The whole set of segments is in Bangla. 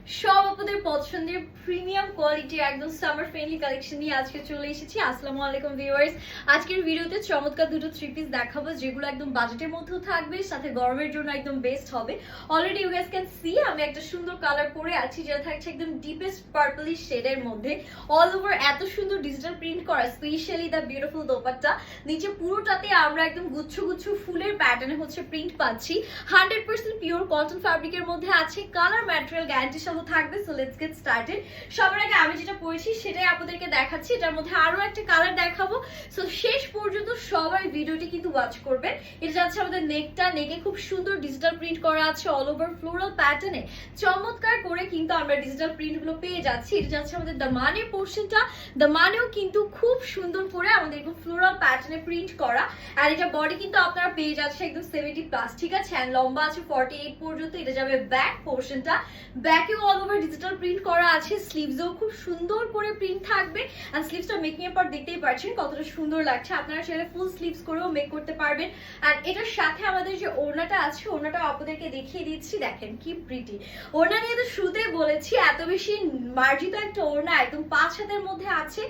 সব আপনাদের পছন্দের প্রিমিয়াম কোয়ালিটি একদম সামার ফ্রেন্ডলি কালেকশন নিয়ে আজকে চলে এসেছি। আসসালামু আলাইকুম ভিউয়ার্স, আজকের ভিডিওতে চমৎকার দুটো থ্রি পিস দেখাবো যেগুলো একদম বাজেটের মধ্যেও থাকবে, সাথে গরমের জন্য একদম বেস্ট হবে। Already you guys can see আমি একটা সুন্দর কালার পরে আছি যেটা থাকছে একদম ডিপেস্ট পার্পলিশ শেডের মধ্যে। অল ওভার এত সুন্দর ডিজিটাল প্রিন্ট করা, স্পেশালি দ্য বিউটিফুল দোপাট্টা। নিচে পুরোটাতে আমরা একদম গুচ্ছ গুচ্ছ ফুলের প্যাটার্নে প্রিন্ট পাচ্ছি। 100% পিওর কটন ফ্যাব্রিকের মধ্যে আছে, কালার ম্যাটেরিয়াল গ্যারান্টি সহ থাকবে। So let's get started. সবার আগে আমি যেটা পরেছি সেটাই আপনাদেরকে দেখাচ্ছি, এটার মধ্যে আরো একটা কালার দেখাবো। সো শেষ পর্যন্ত সবাই ভিডিওটি কিন্তু ওয়াচ করবেন। এটা যাচ্ছে আমাদের নেকটা, নেকে খুব সুন্দর ডিজিটাল প্রিন্ট করা আছে অল ওভার ফ্লোরাল প্যাটার্নে। চমৎকার করে কিন্তু আমরা ডিজিটাল প্রিন্ট গুলো পেয়ে যাচ্ছি। এটা যাচ্ছে আমাদের দামানের পোর্শনটা, দামানেও কিন্তু খুব সুন্দর করে আমাদের এরকম ফ্লোরাল প্যাটার্নে প্রিন্ট করা। আর এটা বডি কিন্তু আপনারা পেয়ে যাচ্ছে একদম 70+, ঠিক আছে। আর লম্বা আছে 48 পর্যন্ত। এটা যাবে ব্যাক পোর্শনটা, ব্যাকেও অল ওভার ডিজিটাল প্রিন্ট করা আছে। স্লিভসও খুব সুন্দর করে প্রিন্ট থাকবে। আর স্লিভসটা মেকিং এর পর দেখতেই পাচ্ছেন কতটা সুন্দর লাগছে। আপনারা চাইলে ফুল স্লিভস করেও মেক করতে পারবেন। আর এটার সাথে আমাদের যে ওড়নাটা আছে, ওড়নাটা আপনাদেরকে দেখিয়ে দিচ্ছি, দেখেন কি প্রিটি। ওড়না নিয়ে তো শুরুতেই বলেছি এত বেশি মার্জিত একটা ওড়না, একদম 5 হাতের মধ্যে আছে।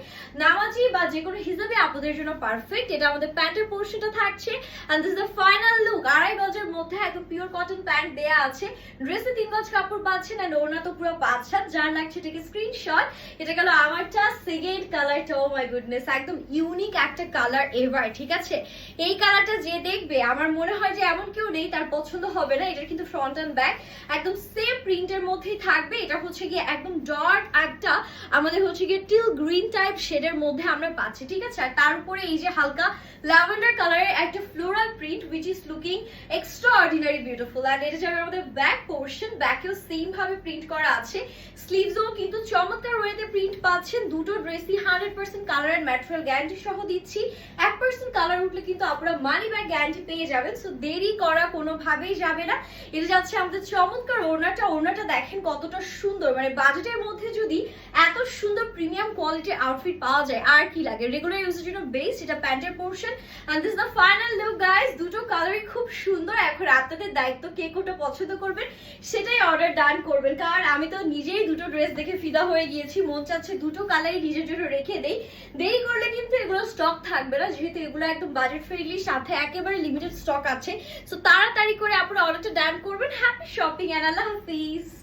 নামাজি বা যে কোনো হিসাবে আপনাদের জন্য পারফেক্ট। এটা আমাদের প্যান্টের পোর্শনটা থাকছে। And this is the final look. 2.5 গজের মধ্যে একদম পিওর কটন প্যান্ট দেয়া আছে। ড্রেসে 3 গজ কাপড় পাচ্ছেন। এন্ড ওড়না তো পুরো 5 হাত। যার লাগছে এটাকে স্ক্রিনশট। এটা গেল আমারটা। সেকেন্ড কালারটা, ও মাই গুডনেস, একদম ইউনিক একটা কালার এভার, ঠিক আছে। এই কালারটা যে দেখবে আমার মনে হয় যে এমন কেউ নেই তার পছন্দ হবে না। এটা কিন্তু ফ্রন্ট এন্ড ব্যাক একদম সেম প্রিন্টের মধ্যেই থাকবে। এটা হচ্ছে গিয়ে একদম ডার্ক একটা আমাদের হচ্ছে গিয়ে টিল গ্রিন টাইপ শেডের মধ্যে আমরা পাচ্ছি, ঠিক আছে। আর তার উপরে এই যে হালকা ল্যাভেন্ডার কালারের একটা floral print which is looking extraordinary beautiful. আর এটা যাবে আমাদের ব্যাক পোর্শন, ব্যাকেও সেম ভাবে প্রিন্ট করা আছে। স্লিভসও কিন্তু চমৎকার ওয়েতে প্রিন্ট পাচ্ছেন। দুটো ড্রেসই 100% কালার এন্ড ম্যাটেরিয়াল গ্যারান্টি সহ দিচ্ছি। 1% কালার উঠলে কিন্তু আপনারা মানি ব্যাক গ্যারান্টি পেয়ে যাবেন। সো দেরি করা কোনোভাবেই যাবে না। এটা যাচ্ছে আমাদের চমৎকার ওড়নাটা। ওড়নাটা দেখেন কতটা সুন্দর, মানে বাজেটের মধ্যে যদি এত সুন্দর প্রিমিয়াম কোয়ালিটির আউটফিট পাওয়া যায় আর কি লাগে। রেগুলার ইউজের জন্য বেস্ট। এটা প্যান্টের portion and this the final look guys. দুটো কালারই খুব সুন্দর। এখন আপনাদের দায়িত্ব কে কোনটা পছন্দ করবেন সেটাই অর্ডার ডান করবেন। কারণ আমি তো নিজেই দুটো ড্রেস দেখে ফিদা হয়ে গিয়েছি। মন চাচ্ছে দুটো কালারই নিজের জন্য রেখে দেই। দেরি করলে কিন্তু এগুলো স্টক থাকবে না, যেহেতু এগুলো একদম বাজেট ফ্রেন্ডলি, সাথে একেবারে লিমিটেড স্টক আছে। সো তাড়াতাড়ি করে আপনারা অর্ডারটা ডান করবেন। হ্যাপি শপিং এন্ড আল্লাহ হাফিজ।